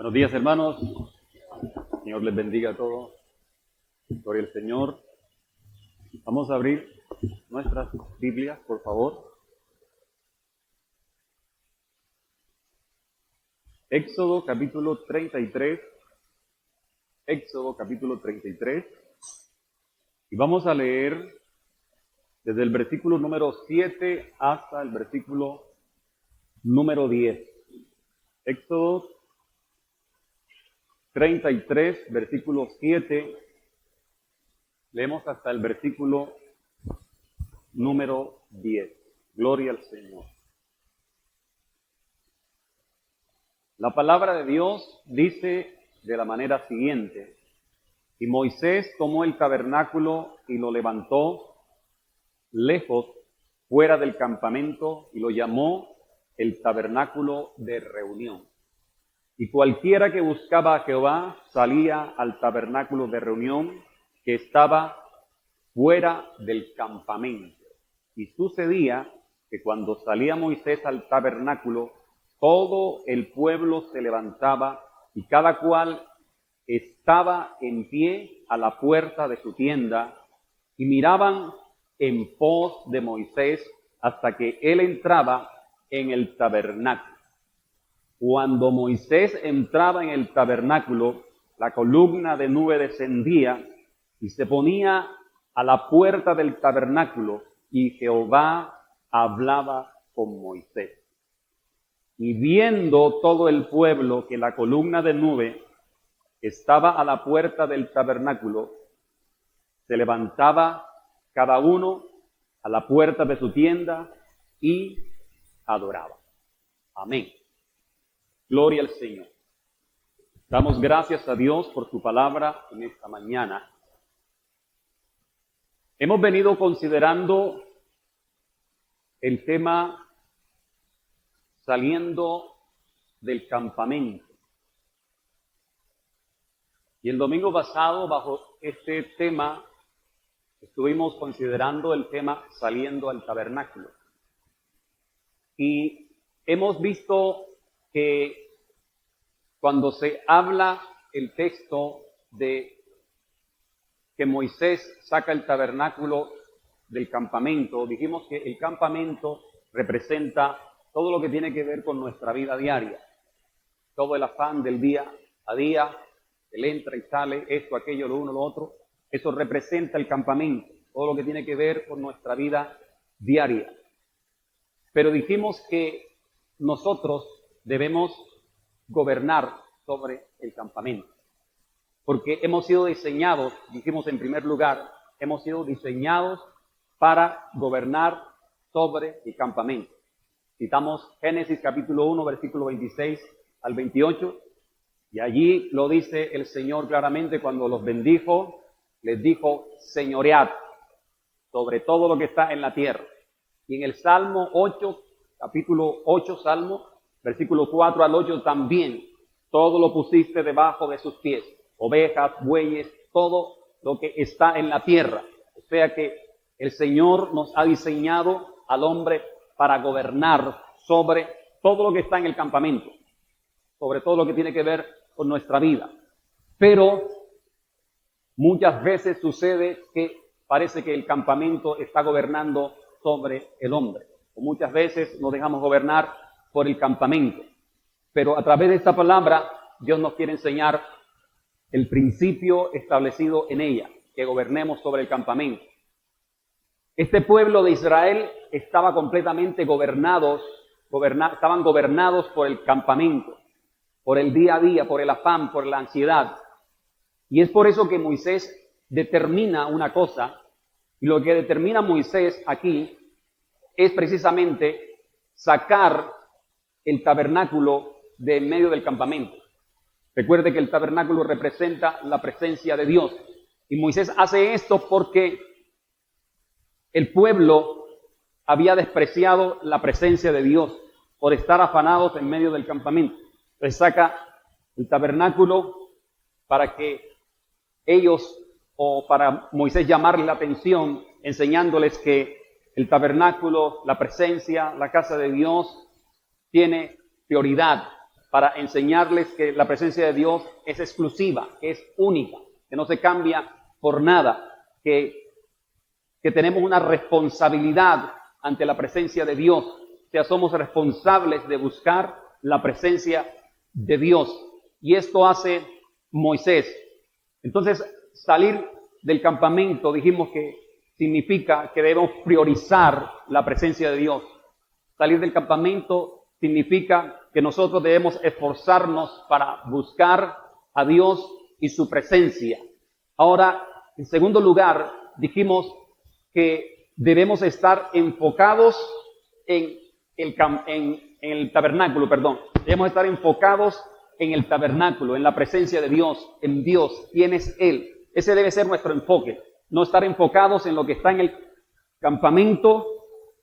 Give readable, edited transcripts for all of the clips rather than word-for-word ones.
Buenos días, hermanos. Señor les bendiga a todos. Gloria al Señor. Vamos a abrir nuestras Biblias, por favor. Éxodo capítulo 33. Éxodo capítulo 33. Y vamos a leer desde el versículo número 7 hasta el versículo número 10. Éxodo 33, versículo 7. Leemos hasta el versículo número 10. Gloria al Señor. La palabra de Dios dice de la manera siguiente: y Moisés tomó el tabernáculo y lo levantó lejos, fuera del campamento, y lo llamó el tabernáculo de reunión. Y cualquiera que buscaba a Jehová salía al tabernáculo de reunión que estaba fuera del campamento. Y sucedía que cuando salía Moisés al tabernáculo, todo el pueblo se levantaba y cada cual estaba en pie a la puerta de su tienda y miraban en pos de Moisés hasta que él entraba en el tabernáculo. Cuando Moisés entraba en el tabernáculo, la columna de nube descendía y se ponía a la puerta del tabernáculo, y Jehová hablaba con Moisés. Y viendo todo el pueblo que la columna de nube estaba a la puerta del tabernáculo, se levantaba cada uno a la puerta de su tienda y adoraba. Amén. Gloria al Señor. Damos gracias a Dios por su palabra en esta mañana. Hemos venido considerando el tema saliendo del campamento. Y el domingo pasado, bajo este tema, estuvimos considerando el tema saliendo al tabernáculo. Y hemos visto que cuando se habla el texto de que Moisés saca el tabernáculo del campamento, dijimos que el campamento representa todo lo que tiene que ver con nuestra vida diaria, todo el afán del día a día, el entra y sale, esto, aquello, lo uno, lo otro, eso representa el campamento, todo lo que tiene que ver con nuestra vida diaria. Pero dijimos que nosotros debemos gobernar sobre el campamento, porque hemos sido diseñados, dijimos en primer lugar, hemos sido diseñados para gobernar sobre el campamento. Citamos Génesis capítulo 1, versículo 26 al 28, y allí lo dice el Señor claramente cuando los bendijo, les dijo: señoread sobre todo lo que está en la tierra. Y en el Salmo 8, capítulo 8, Salmo, versículo 4 al 8 también, todo lo pusiste debajo de sus pies, ovejas, bueyes, todo lo que está en la tierra. O sea que el Señor nos ha diseñado al hombre para gobernar sobre todo lo que está en el campamento, sobre todo lo que tiene que ver con nuestra vida. Pero muchas veces sucede que parece que el campamento está gobernando sobre el hombre, o muchas veces nos dejamos gobernar por el campamento. Pero a través de esta palabra, Dios nos quiere enseñar el principio establecido en ella, que gobernemos sobre el campamento. Este pueblo de Israel estaba completamente estaban gobernados por el campamento, por el día a día, por el afán, por la ansiedad. Y es por eso que Moisés determina una cosa, y lo que determina Moisés aquí es precisamente sacar el tabernáculo de en medio del campamento. Recuerde que el tabernáculo representa la presencia de Dios. Y Moisés hace esto porque el pueblo había despreciado la presencia de Dios por estar afanados en medio del campamento. Entonces saca el tabernáculo para que ellos, o para Moisés llamarle la atención, enseñándoles que el tabernáculo, la presencia, la casa de Dios, tiene prioridad para enseñarles que la presencia de Dios es exclusiva, que es única, que no se cambia por nada, que tenemos una responsabilidad ante la presencia de Dios. O sea, somos responsables de buscar la presencia de Dios. Y esto hace Moisés. Entonces, salir del campamento, dijimos que significa que debemos priorizar la presencia de Dios. Salir del campamento significa que nosotros debemos esforzarnos para buscar a Dios y su presencia. Ahora, en segundo lugar, dijimos que debemos estar enfocados en el tabernáculo, Debemos estar enfocados en el tabernáculo, en la presencia de Dios, en Dios. ¿Quién es Él? Ese debe ser nuestro enfoque. No estar enfocados en lo que está en el campamento,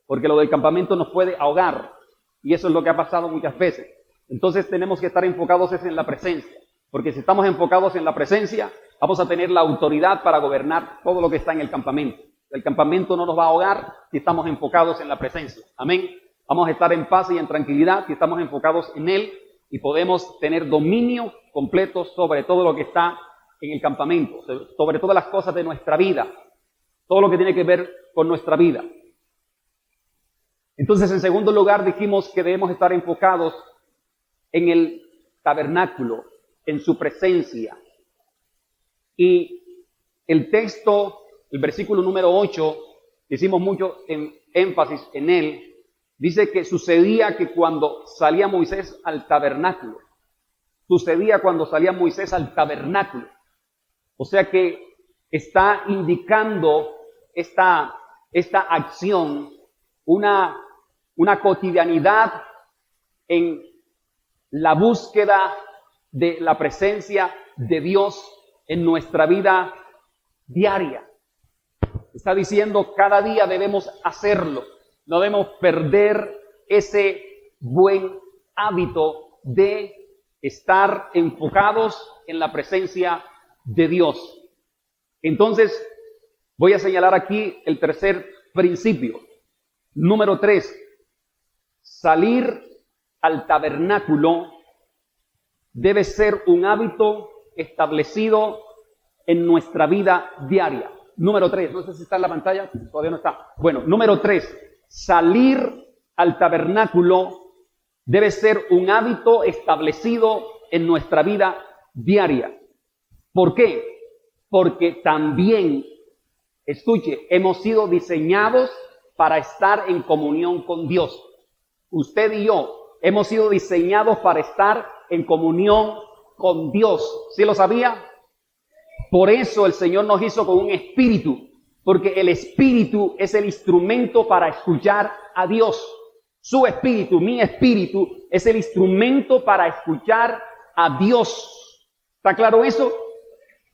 porque lo del campamento nos puede ahogar. Y eso es lo que ha pasado muchas veces. Entonces tenemos que estar enfocados en la presencia. Porque si estamos enfocados en la presencia, vamos a tener la autoridad para gobernar todo lo que está en el campamento. El campamento no nos va a ahogar si estamos enfocados en la presencia. Amén. Vamos a estar en paz y en tranquilidad si estamos enfocados en Él y podemos tener dominio completo sobre todo lo que está en el campamento, sobre todas las cosas de nuestra vida, todo lo que tiene que ver con nuestra vida. Entonces, en segundo lugar, dijimos que debemos estar enfocados en el tabernáculo, en su presencia. Y el texto, el versículo número 8, hicimos mucho énfasis en él, dice que sucedía que cuando salía Moisés al tabernáculo, o sea que está indicando esta acción, una cotidianidad en la búsqueda de la presencia de Dios en nuestra vida diaria. Está diciendo, cada día debemos hacerlo. No debemos perder ese buen hábito de estar enfocados en la presencia de Dios. Entonces, voy a señalar aquí el tercer principio. Número 3, salir al tabernáculo debe ser un hábito establecido en nuestra vida diaria. Número 3, no sé si está en la pantalla, todavía no está. Bueno, número 3, salir al tabernáculo debe ser un hábito establecido en nuestra vida diaria. ¿Por qué? Porque también, escuche, hemos sido diseñados para estar en comunión con Dios. Usted y yo hemos sido diseñados para estar en comunión con Dios. ¿Sí lo sabía? Por eso el Señor nos hizo con un espíritu, porque el espíritu es el instrumento para escuchar a Dios. Su espíritu, mi espíritu, es el instrumento para escuchar a Dios. ¿Está claro eso?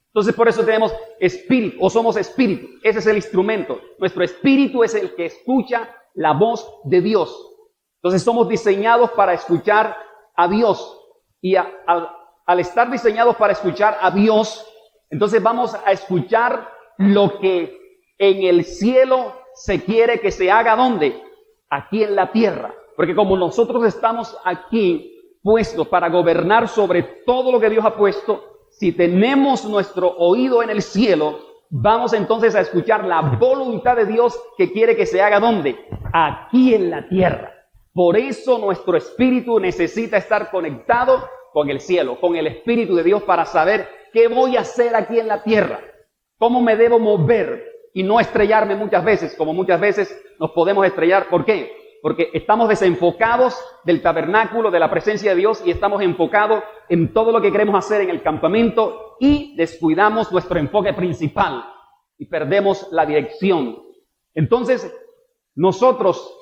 Entonces por eso tenemos espíritu, o somos espíritu. Ese es el instrumento. Nuestro espíritu es el que escucha la voz de Dios. Entonces somos diseñados para escuchar a Dios. Y al estar diseñados para escuchar a Dios, entonces vamos a escuchar lo que en el cielo se quiere que se haga. ¿Dónde? Aquí en la tierra. Porque como nosotros estamos aquí puestos para gobernar sobre todo lo que Dios ha puesto, si tenemos nuestro oído en el cielo, vamos entonces a escuchar la voluntad de Dios que quiere que se haga. ¿Dónde? Aquí en la tierra. Por eso nuestro espíritu necesita estar conectado con el cielo, con el Espíritu de Dios, para saber qué voy a hacer aquí en la tierra, cómo me debo mover y no estrellarme muchas veces, como muchas veces nos podemos estrellar. ¿Por qué? Porque estamos desenfocados del tabernáculo, de la presencia de Dios, y estamos enfocados en todo lo que queremos hacer en el campamento y descuidamos nuestro enfoque principal y perdemos la dirección. Entonces, nosotros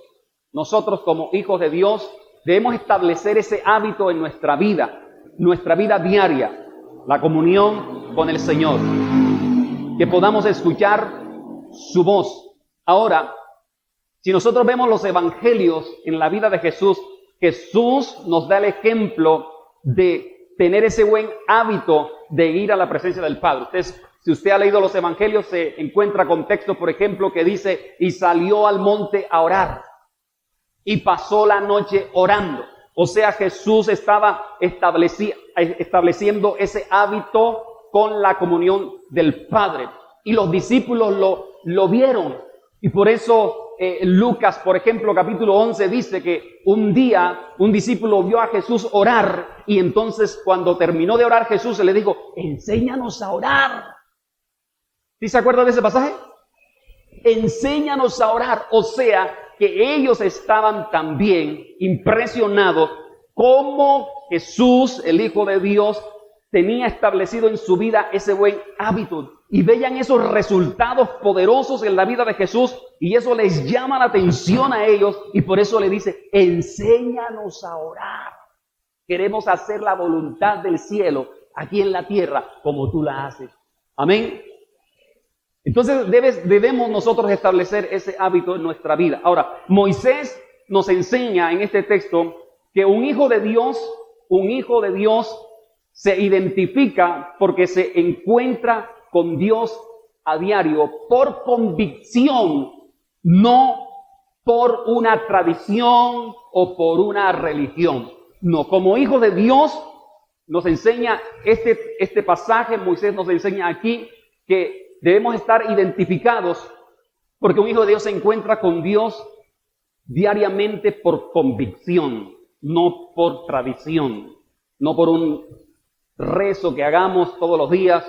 como hijos de Dios debemos establecer ese hábito en nuestra vida diaria, la comunión con el Señor, que podamos escuchar su voz. Ahora, si nosotros vemos los evangelios en la vida de Jesús, Jesús nos da el ejemplo de tener ese buen hábito de ir a la presencia del Padre. Si usted ha leído los evangelios, se encuentra con textos, por ejemplo, que dice, y salió al monte a orar, y pasó la noche orando. O sea, Jesús estaba estableciendo ese hábito con la comunión del Padre. Y los discípulos lo vieron. Y por eso Lucas, por ejemplo, capítulo 11, dice que un día un discípulo vio a Jesús orar. Y entonces cuando terminó de orar Jesús le dijo, enséñanos a orar. ¿Sí se acuerda de ese pasaje? Enséñanos a orar. O sea, que ellos estaban también impresionados cómo Jesús, el Hijo de Dios, tenía establecido en su vida ese buen hábito. Y veían esos resultados poderosos en la vida de Jesús y eso les llama la atención a ellos y por eso le dice, enséñanos a orar. Queremos hacer la voluntad del cielo aquí en la tierra como tú la haces. Amén. Entonces debemos nosotros establecer ese hábito en nuestra vida. Ahora, Moisés nos enseña en este texto que un hijo de Dios se identifica porque se encuentra con Dios a diario por convicción, no por una tradición o por una religión. No, como hijo de Dios nos enseña este pasaje, Moisés nos enseña aquí que debemos estar identificados porque un hijo de Dios se encuentra con Dios diariamente por convicción, no por tradición, no por un rezo que hagamos todos los días,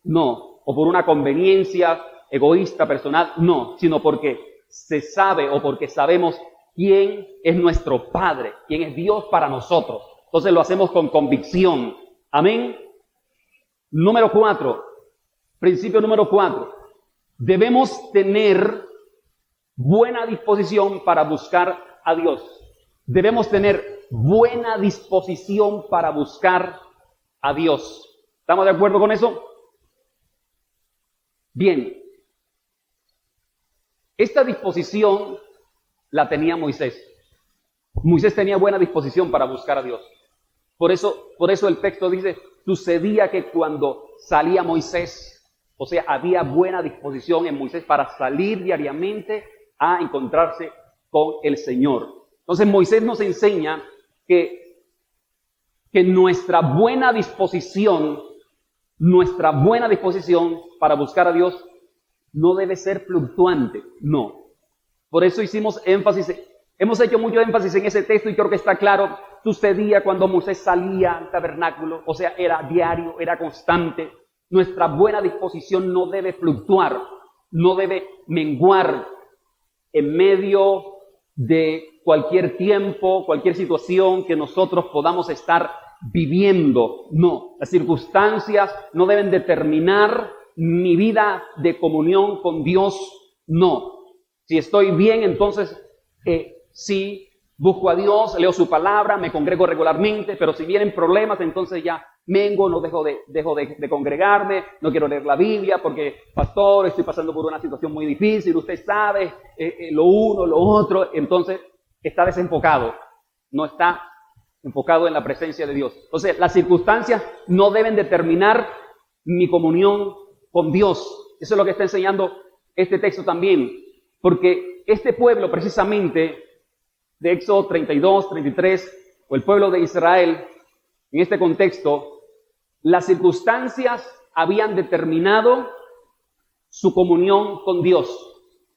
no, o por una conveniencia egoísta, personal, no, sino porque se sabe o porque sabemos quién es nuestro Padre, quién es Dios para nosotros. Entonces lo hacemos con convicción. Amén. Número 4. Principio número 4. Debemos tener buena disposición para buscar a Dios. Debemos tener buena disposición para buscar a Dios. ¿Estamos de acuerdo con eso? Bien. Esta disposición la tenía Moisés. Moisés tenía buena disposición para buscar a Dios. Por eso el texto dice, sucedía que cuando salía Moisés, o sea, había buena disposición en Moisés para salir diariamente a encontrarse con el Señor. Entonces Moisés nos enseña que nuestra buena disposición para buscar a Dios no debe ser fluctuante, no. Por eso hemos hecho mucho énfasis en ese texto y creo que está claro. Sucedía cuando Moisés salía al tabernáculo, o sea, era diario, era constante. Nuestra buena disposición no debe fluctuar, no debe menguar en medio de cualquier tiempo, cualquier situación que nosotros podamos estar viviendo. No, las circunstancias no deben determinar mi vida de comunión con Dios, no. Si estoy bien, entonces sí, busco a Dios, leo su palabra, me congrego regularmente, pero si vienen problemas, entonces ya mengo, no dejo de congregarme, no quiero leer la Biblia porque, pastor, estoy pasando por una situación muy difícil, usted sabe, lo uno, lo otro, entonces está desenfocado, no está enfocado en la presencia de Dios. Entonces, las circunstancias no deben determinar mi comunión con Dios. Eso es lo que está enseñando este texto también, porque este pueblo precisamente de Éxodo 32, 33, o el pueblo de Israel, en este contexto, las circunstancias habían determinado su comunión con Dios.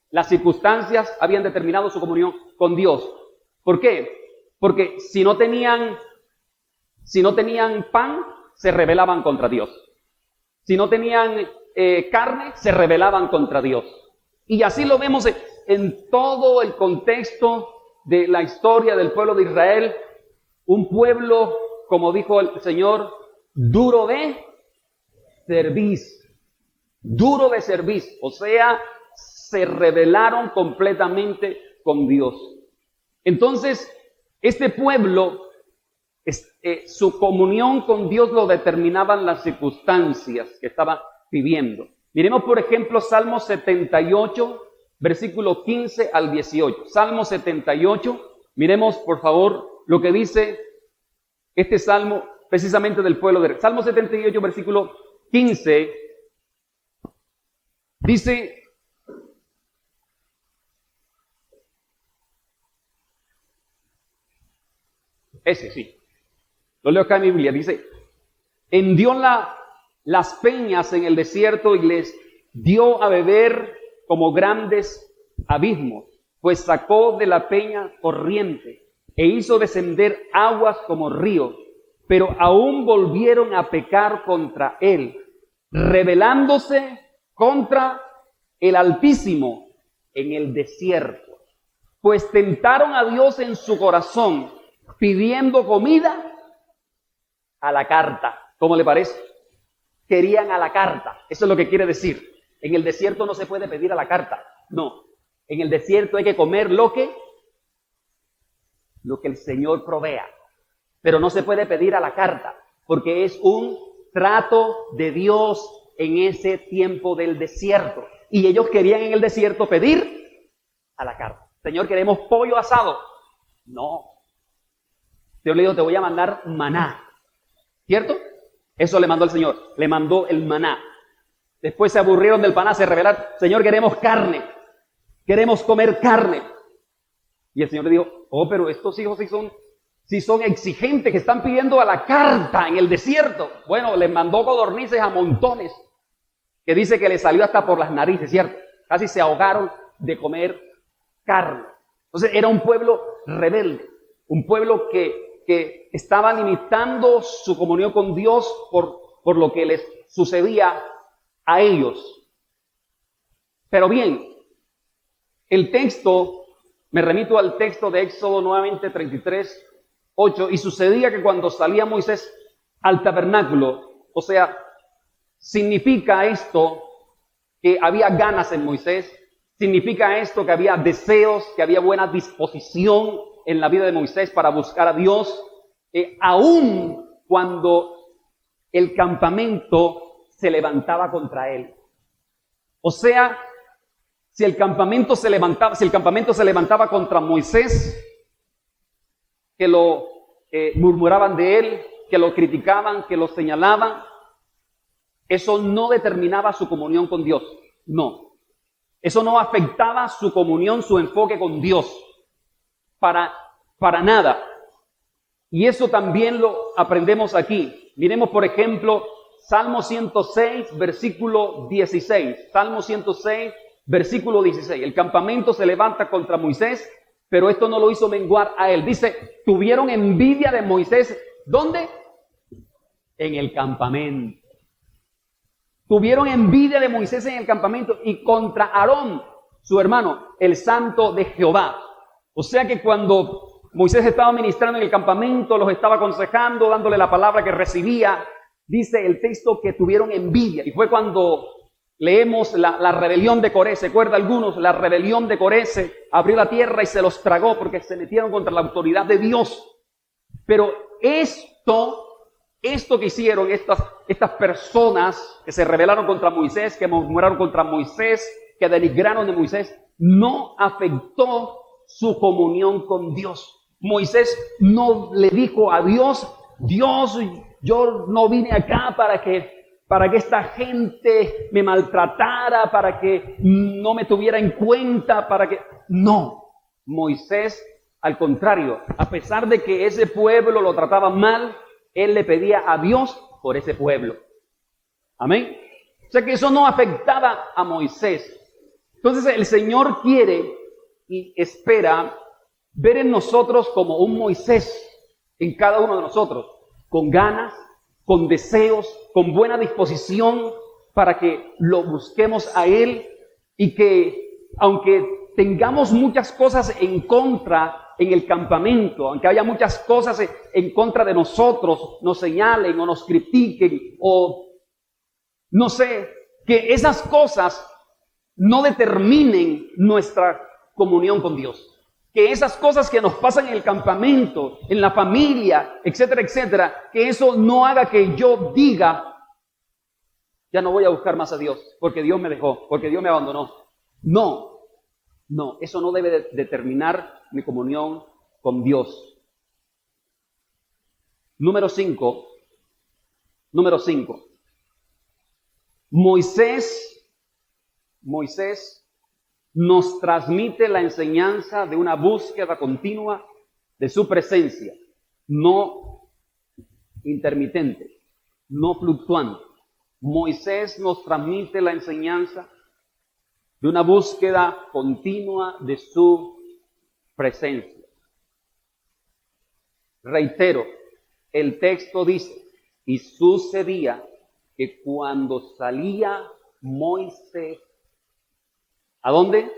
Las circunstancias habían determinado su comunión con Dios. ¿Por qué? Porque si no tenían pan, se rebelaban contra Dios. Si no tenían carne, se rebelaban contra Dios. Y así lo vemos en todo el contexto de la historia del pueblo de Israel, un pueblo, como dijo el Señor, duro de cerviz, o sea, se rebelaron completamente con Dios. Entonces, este pueblo, su comunión con Dios lo determinaban las circunstancias que estaba viviendo. Miremos, por ejemplo, Salmo 78, versículo 15 al 18. Salmo 78, miremos por favor lo que dice este salmo precisamente del pueblo de Israel. Salmo 78, versículo 15, dice, Ese sí. Lo leo acá en mi Biblia. Dice, hendió las peñas en el desierto y les dio a beber como grandes abismos, pues sacó de la peña corriente e hizo descender aguas como ríos, pero aún volvieron a pecar contra él, rebelándose contra el Altísimo en el desierto, pues tentaron a Dios en su corazón, pidiendo comida a la carta. ¿Cómo le parece? Querían a la carta. Eso es lo que quiere decir. En el desierto no se puede pedir a la carta. No. En el desierto hay que comer lo que el Señor provea. Pero no se puede pedir a la carta, porque es un trato de Dios en ese tiempo del desierto. Y ellos querían en el desierto pedir a la carta. Señor, queremos pollo asado. No. Dios le dijo, te voy a mandar maná. ¿Cierto? Eso le mandó el Señor. Le mandó el maná. Después se aburrieron del maná, se rebelaron. Señor, queremos carne. Queremos comer carne. Y el Señor le dijo, oh, pero estos hijos sí son exigentes, que están pidiendo a la carta en el desierto. Bueno, les mandó codornices a montones, que dice que les salió hasta por las narices, ¿cierto? Casi se ahogaron de comer carne. Entonces era un pueblo rebelde, un pueblo que estaba limitando su comunión con Dios por lo que les sucedía a ellos. Pero bien, el texto, me remito al texto de Éxodo nuevamente 33:8, y sucedía que cuando salía Moisés al tabernáculo, o sea, significa esto que había ganas en Moisés, significa esto que había deseos, que había buena disposición en la vida de Moisés para buscar a Dios, aun cuando el campamento se levantaba contra él. O sea, si el campamento se levantaba contra Moisés, que lo murmuraban de él, que lo criticaban, que lo señalaban, eso no determinaba su comunión con Dios. No. Eso no afectaba su comunión, su enfoque con Dios. Para nada. Y eso también lo aprendemos aquí. Miremos, por ejemplo, Salmo 106, versículo 16. Salmo 106, versículo 16. El campamento se levanta contra Moisés, pero esto no lo hizo menguar a él. Dice, tuvieron envidia de Moisés. ¿Dónde? En el campamento. Tuvieron envidia de Moisés en el campamento y contra Aarón, su hermano, el santo de Jehová. O sea que cuando Moisés estaba ministrando en el campamento, los estaba aconsejando, dándole la palabra que recibía, dice el texto que tuvieron envidia. Y fue cuando leemos la rebelión de Coré. ¿Se acuerdan algunos? La rebelión de Coré se abrió la tierra y se los tragó porque se metieron contra la autoridad de Dios. Pero esto que hicieron estas personas que se rebelaron contra Moisés, que murmuraron contra Moisés, que denigraron de Moisés, no afectó su comunión con Dios. Moisés no le dijo a Dios, Dios, yo no vine acá para que esta gente me maltratara, para que no me tuviera en cuenta, No, Moisés, al contrario, a pesar de que ese pueblo lo trataba mal, él le pedía a Dios por ese pueblo. Amén. O sea que eso no afectaba a Moisés. Entonces el Señor quiere y espera ver en nosotros como un Moisés, en cada uno de nosotros, con ganas, con deseos, con buena disposición para que lo busquemos a Él, y que aunque tengamos muchas cosas en contra en el campamento, aunque haya muchas cosas en contra de nosotros, nos señalen o nos critiquen o no sé, que esas cosas no determinen nuestra comunión con Dios. Que esas cosas que nos pasan en el campamento, en la familia, etcétera, etcétera, que eso no haga que yo diga, ya no voy a buscar más a Dios, porque Dios me dejó, porque Dios me abandonó. No, eso no debe determinar mi comunión con Dios. Número 5. Moisés nos transmite la enseñanza de una búsqueda continua de su presencia. no intermitente, no fluctuante. Moisés nos transmite la enseñanza de una búsqueda continua de su presencia. Reitero, el texto dice, y sucedía que cuando salía Moisés, ¿a dónde?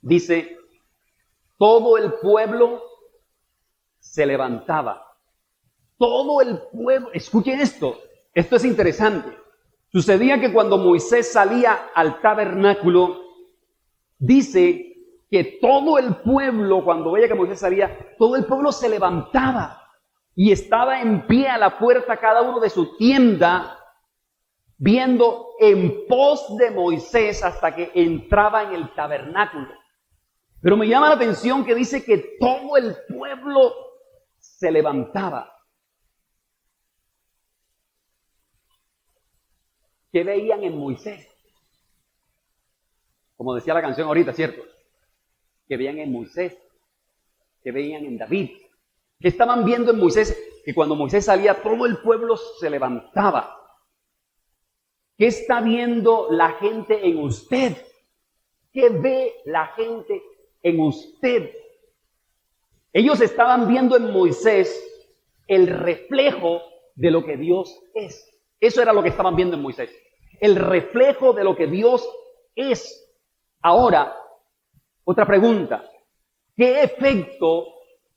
Dice, todo el pueblo se levantaba. Todo el pueblo, escuchen esto es interesante. Sucedía que cuando Moisés salía al tabernáculo, dice que todo el pueblo, cuando veía que Moisés salía, todo el pueblo se levantaba y estaba en pie a la puerta cada uno de su tienda, viendo en pos de Moisés hasta que entraba en el tabernáculo. Pero me llama la atención que dice que todo el pueblo se levantaba. ¿Qué veían en Moisés? Como decía la canción ahorita, ¿cierto? ¿Qué veían en Moisés? ¿Qué veían en David? ¿Qué estaban viendo en Moisés? Que cuando Moisés salía, todo el pueblo se levantaba. ¿Qué está viendo la gente en usted? ¿Qué ve la gente en usted? Ellos estaban viendo en Moisés el reflejo de lo que Dios es. Eso era lo que estaban viendo en Moisés. El reflejo de lo que Dios es. Ahora, otra pregunta. ¿Qué efecto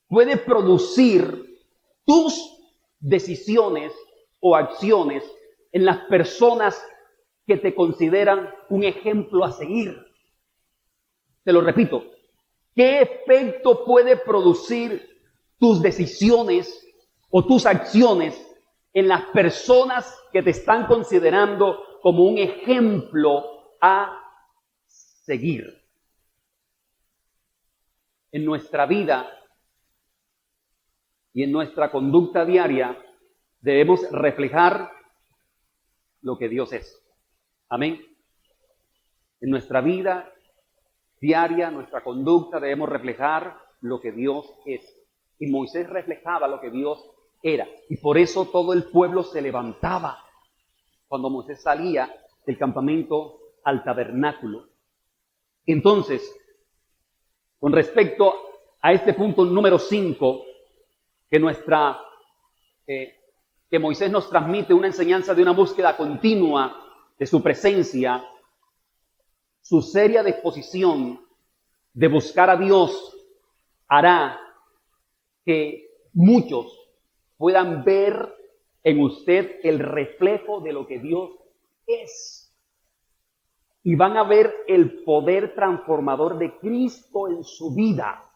puede producir tus decisiones o acciones en las personas que te consideran un ejemplo a seguir? Te lo repito. ¿Qué efecto puede producir tus decisiones o tus acciones en las personas que te están considerando como un ejemplo a seguir? En nuestra vida y en nuestra conducta diaria debemos reflejar lo que Dios es. Amén. En nuestra vida diaria, nuestra conducta, debemos reflejar lo que Dios es. Y Moisés reflejaba lo que Dios era. Y por eso todo el pueblo se levantaba cuando Moisés salía del campamento al tabernáculo. Entonces, con respecto a este punto número 5, que Moisés nos transmite una enseñanza de una búsqueda continua de su presencia, su seria disposición de buscar a Dios hará que muchos puedan ver en usted el reflejo de lo que Dios es. Y van a ver el poder transformador de Cristo en su vida.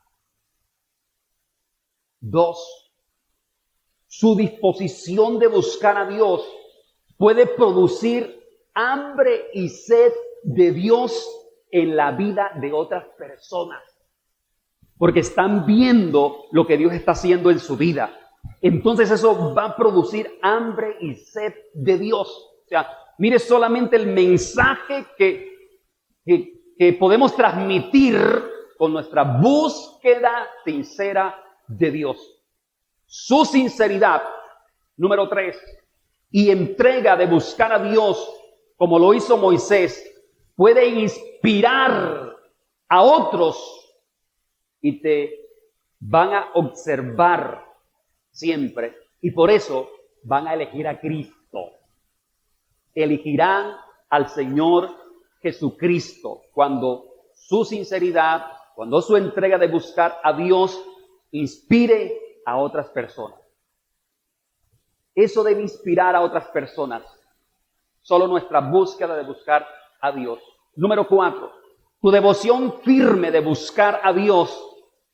2. Su disposición de buscar a Dios puede producir hambre y sed de Dios en la vida de otras personas, porque están viendo lo que Dios está haciendo en su vida. Entonces eso va a producir hambre y sed de Dios. O sea, mire solamente el mensaje que podemos transmitir con nuestra búsqueda sincera de Dios. Su sinceridad, número 3, y entrega de buscar a Dios, como lo hizo Moisés, puede inspirar a otros y te van a observar siempre. Y por eso van a elegir a Cristo. Elegirán al Señor Jesucristo cuando su sinceridad, cuando su entrega de buscar a Dios inspire a otras personas. Eso debe inspirar a otras personas. Solo nuestra búsqueda de buscar a Dios. Número 4. Tu devoción firme de buscar a Dios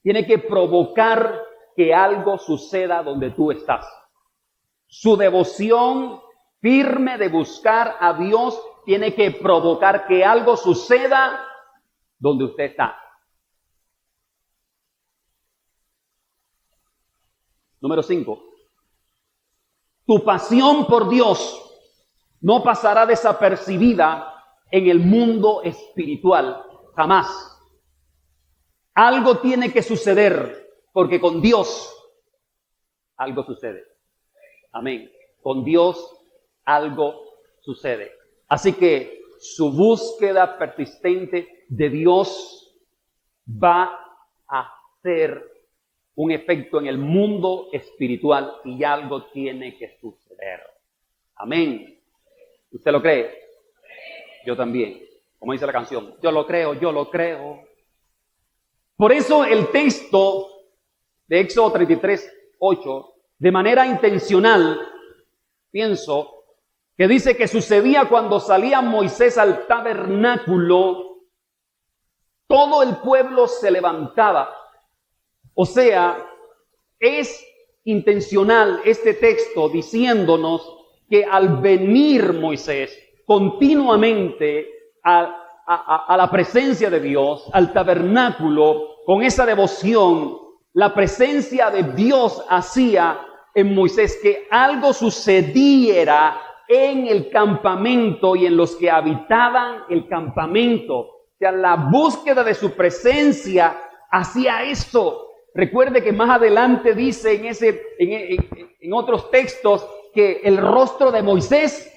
tiene que provocar que algo suceda donde tú estás. Su devoción firme de buscar a Dios tiene que provocar que algo suceda donde usted está. Número 5. Tu pasión por Dios no pasará desapercibida en el mundo espiritual, jamás. Algo tiene que suceder, porque con Dios algo sucede. Amén. Con Dios algo sucede. Así que su búsqueda persistente de Dios va a hacer un efecto en el mundo espiritual y algo tiene que suceder. Amén. ¿Usted lo cree? Yo también. Como dice la canción, yo lo creo, yo lo creo. Por eso el texto de Éxodo 33:8, de manera intencional, pienso, que dice que sucedía cuando salía Moisés al tabernáculo, todo el pueblo se levantaba. O sea, es intencional este texto diciéndonos que al venir Moisés continuamente a la presencia de Dios, al tabernáculo, con esa devoción, la presencia de Dios hacía en Moisés que algo sucediera en el campamento y en los que habitaban el campamento. O sea, la búsqueda de su presencia hacía esto. Recuerde que más adelante dice en otros textos que el rostro de Moisés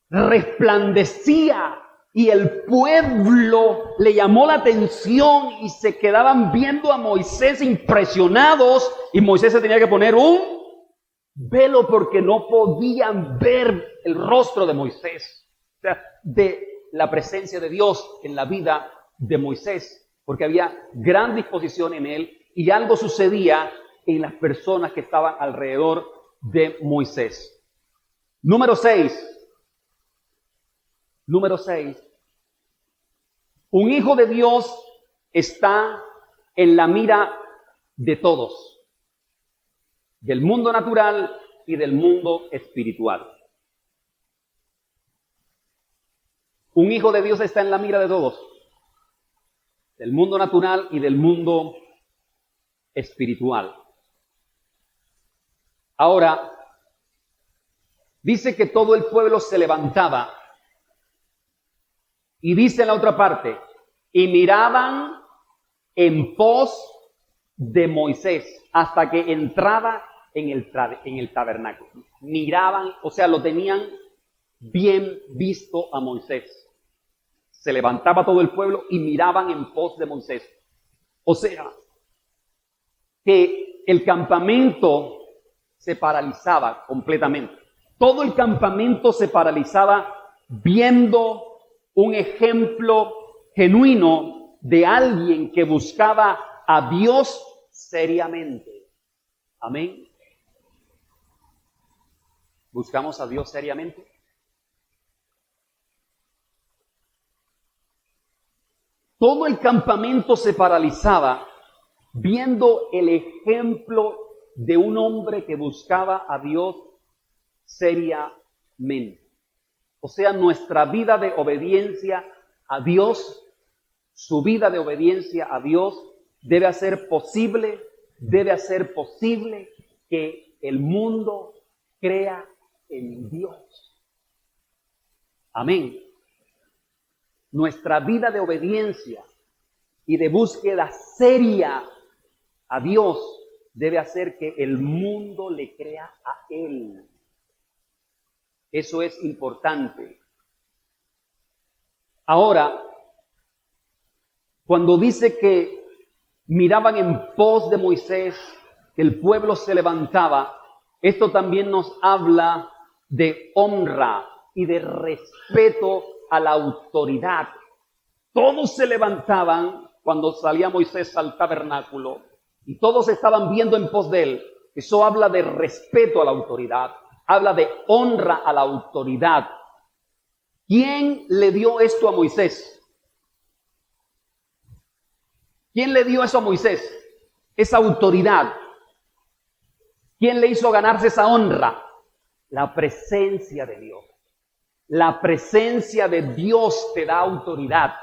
resplandecía y el pueblo le llamó la atención y se quedaban viendo a Moisés impresionados, y Moisés se tenía que poner un velo porque no podían ver el rostro de Moisés. O sea, de la presencia de Dios en la vida de Moisés, porque había gran disposición en él y algo sucedía en las personas que estaban alrededor de Moisés. Número 6. Un hijo de Dios está en la mira de todos, del mundo natural y del mundo espiritual. Un hijo de Dios está en la mira de todos, del mundo natural y del mundo espiritual. Ahora, dice que todo el pueblo se levantaba. Y dice en la otra parte, y miraban en pos de Moisés hasta que entraba en el tabernáculo. Miraban, o sea, lo tenían bien visto a Moisés. Se levantaba todo el pueblo y miraban en pos de Moisés. O sea, que el campamento se paralizaba completamente. Todo el campamento se paralizaba viendo un ejemplo genuino de alguien que buscaba a Dios seriamente. Amén. ¿Buscamos a Dios seriamente? Todo el campamento se paralizaba viendo el ejemplo de un hombre que buscaba a Dios seriamente. O sea, nuestra vida de obediencia a Dios, su vida de obediencia a Dios debe hacer posible que el mundo crea en Dios. Amén. Nuestra vida de obediencia y de búsqueda seria a Dios debe hacer que el mundo le crea a Él. Eso es importante. Ahora, cuando dice que miraban en pos de Moisés, que el pueblo se levantaba, esto también nos habla de honra y de respeto a la autoridad. Todos se levantaban cuando salía Moisés al tabernáculo y todos estaban viendo en pos de él. Eso habla de respeto a la autoridad. Habla de honra a la autoridad. ¿Quién le dio esto a Moisés? ¿Quién le dio eso a Moisés? Esa autoridad. ¿Quién le hizo ganarse esa honra? La presencia de Dios. La presencia de Dios te da autoridad.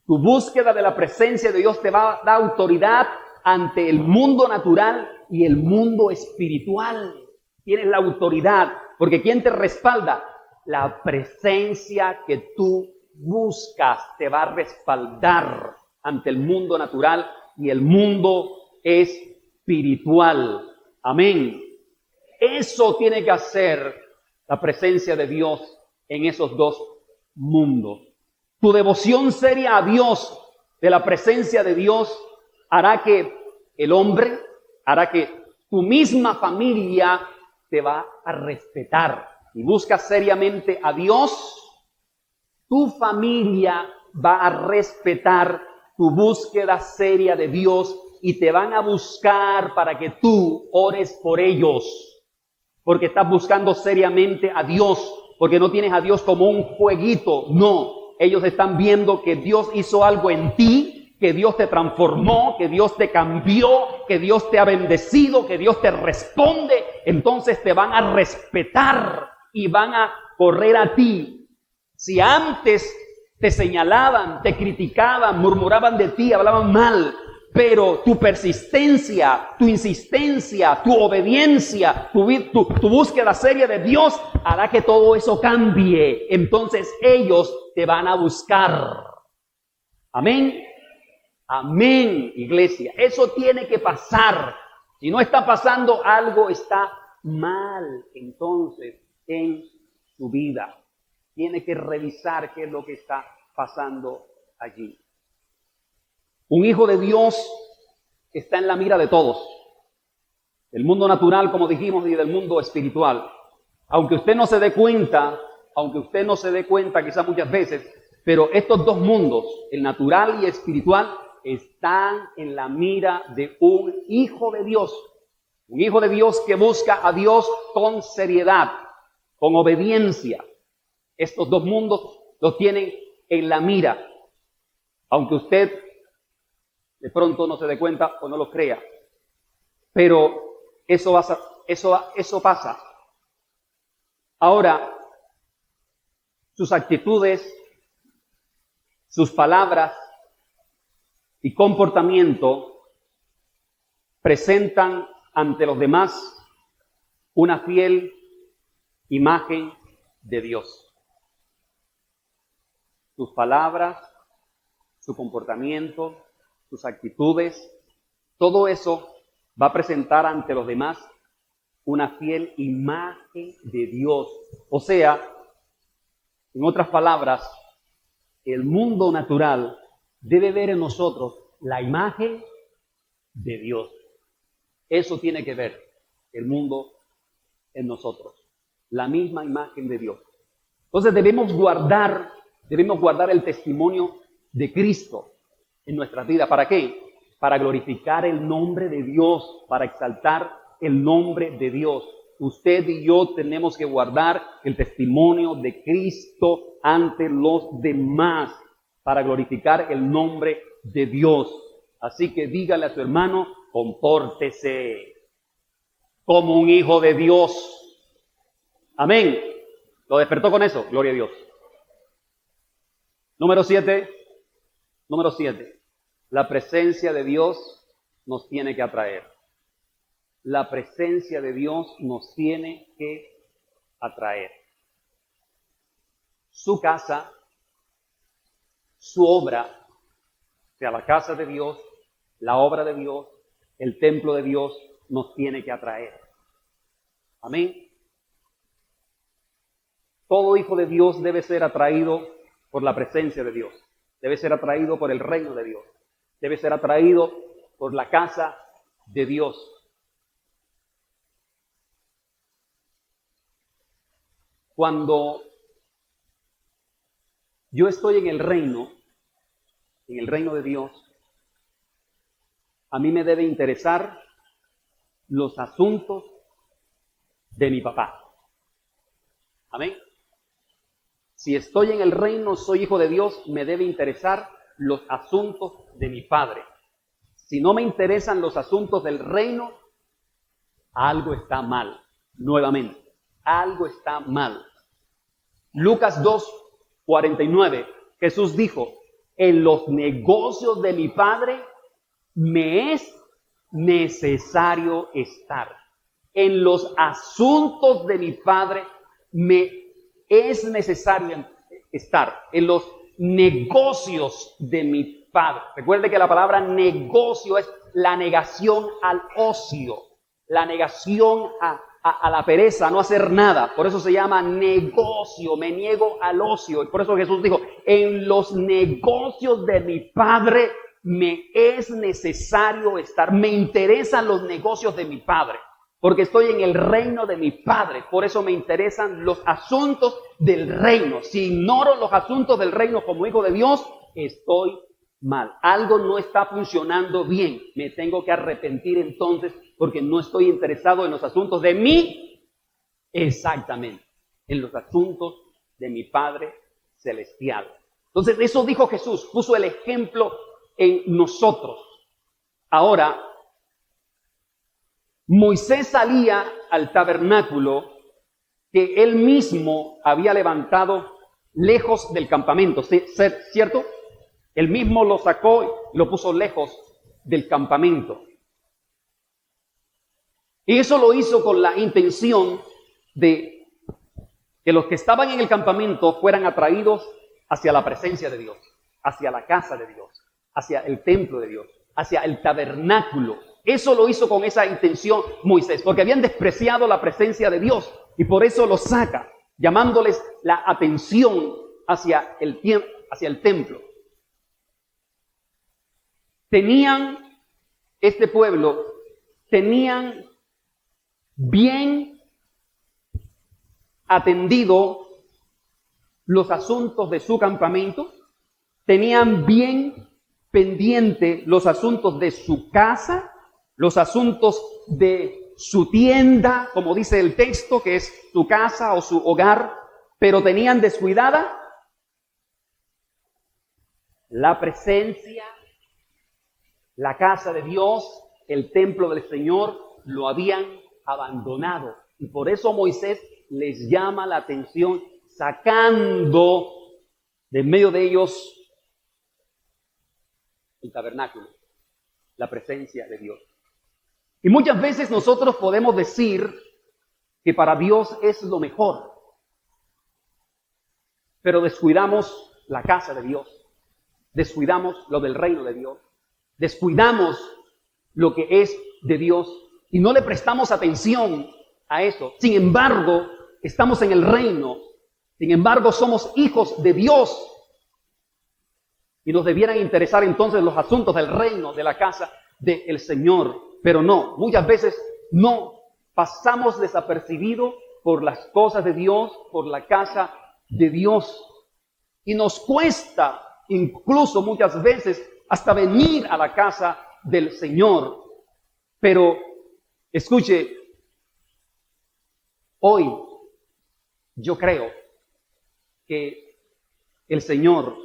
Tu búsqueda de la presencia de Dios te va a dar autoridad ante el mundo natural y el mundo espiritual. Tienes la autoridad, porque ¿quién te respalda? La presencia que tú buscas te va a respaldar ante el mundo natural y el mundo espiritual. Amén. Eso tiene que hacer la presencia de Dios en esos dos mundos. Tu devoción seria a Dios, de la presencia de Dios, hará que el hombre, hará que tu misma familia te va a respetar. Y buscas seriamente a Dios, tu familia va a respetar tu búsqueda seria de Dios y te van a buscar para que tú ores por ellos. Porque estás buscando seriamente a Dios, porque no tienes a Dios como un jueguito, no. Ellos están viendo que Dios hizo algo en ti, que Dios te transformó, que Dios te cambió, que Dios te ha bendecido, que Dios te responde. Entonces te van a respetar y van a correr a ti. Si antes te señalaban, te criticaban, murmuraban de ti, hablaban mal, pero tu persistencia, tu insistencia, tu obediencia, tu búsqueda seria de Dios hará que todo eso cambie. Entonces ellos te van a buscar. Amén. Amén, iglesia. Eso tiene que pasar. Si no está pasando, algo está mal entonces en su vida. Tiene que revisar qué es lo que está pasando allí. Un hijo de Dios está en la mira de todos. Del mundo natural, como dijimos, y del mundo espiritual. Aunque usted no se dé cuenta, quizás muchas veces, pero estos dos mundos, el natural y espiritual, están en la mira de un hijo de Dios. Un hijo de Dios que busca a Dios con seriedad, con obediencia. Estos dos mundos los tienen en la mira. Aunque usted de pronto no se dé cuenta o no lo crea. Pero eso pasa. Ahora, sus actitudes, sus palabras y comportamiento presentan ante los demás una fiel imagen de Dios. Sus palabras, su comportamiento, sus actitudes, todo eso va a presentar ante los demás una fiel imagen de Dios. O sea, en otras palabras, el mundo natural debe ver en nosotros la imagen de Dios. Eso tiene que ver el mundo en nosotros, la misma imagen de Dios. Entonces debemos guardar el testimonio de Cristo en nuestras vidas. ¿Para qué? Para glorificar el nombre de Dios, para exaltar el nombre de Dios. Usted y yo tenemos que guardar el testimonio de Cristo ante los demás para glorificar el nombre de Dios. Así que dígale a su hermano, compórtese como un hijo de Dios. Amén. ¿Lo despertó con eso? Gloria a Dios. Número 7. La presencia de Dios nos tiene que atraer. La presencia de Dios nos tiene que atraer. Su casa, su obra, o sea, la casa de Dios, la obra de Dios, el templo de Dios, nos tiene que atraer. Amén. Todo hijo de Dios debe ser atraído por la presencia de Dios. Debe ser atraído por el reino de Dios. Debe ser atraído por la casa de Dios. Cuando yo estoy en el reino de Dios, a mí me debe interesar los asuntos de mi papá. Amén. Si estoy en el reino, soy hijo de Dios, me debe interesar los asuntos de mi Padre. Si no me interesan los asuntos del reino, algo está mal. Nuevamente, algo está mal. Lucas 2:49, Jesús dijo, en los negocios de mi Padre me es necesario estar. En los asuntos de mi Padre me es necesario estar. En los negocios de mi Padre. Recuerde que la palabra negocio es la negación al ocio, la negación a la pereza, a no hacer nada. Por eso se llama negocio, me niego al ocio. Y por eso Jesús dijo, en los negocios de mi Padre me es necesario estar. Me interesan los negocios de mi Padre, porque estoy en el reino de mi Padre. Por eso me interesan los asuntos del reino. Si ignoro los asuntos del reino como hijo de Dios, estoy mal. Algo no está funcionando bien. Me tengo que arrepentir entonces porque no estoy interesado en los asuntos de mí. Exactamente. En los asuntos de mi Padre Celestial. Entonces eso dijo Jesús. Puso el ejemplo en nosotros. Ahora, Moisés salía al tabernáculo que él mismo había levantado lejos del campamento. ¿Cierto? Él mismo lo sacó y lo puso lejos del campamento. Y eso lo hizo con la intención de que los que estaban en el campamento fueran atraídos hacia la presencia de Dios, hacia la casa de Dios, hacia el templo de Dios, hacia el tabernáculo. Eso lo hizo con esa intención Moisés, porque habían despreciado la presencia de Dios y por eso los saca, llamándoles la atención hacia el templo. Este pueblo tenían bien atendido los asuntos de su campamento, tenían bien pendiente los asuntos de su casa, los asuntos de su tienda, como dice el texto, que es su casa o su hogar, pero tenían descuidada la presencia, la casa de Dios, el templo del Señor, lo habían abandonado. Y por eso Moisés les llama la atención, sacando de en medio de ellos el tabernáculo, la presencia de Dios. Y muchas veces nosotros podemos decir que para Dios es lo mejor, pero descuidamos la casa de Dios, descuidamos lo del reino de Dios, descuidamos lo que es de Dios y no le prestamos atención a eso. Sin embargo, estamos en el reino, sin embargo, somos hijos de Dios y nos debieran interesar entonces los asuntos del reino, de la casa del Señor. Pero no, muchas veces no pasamos desapercibido por las cosas de Dios, por la casa de Dios. Y nos cuesta incluso muchas veces hasta venir a la casa del Señor. Pero, escuche, hoy yo creo que el Señor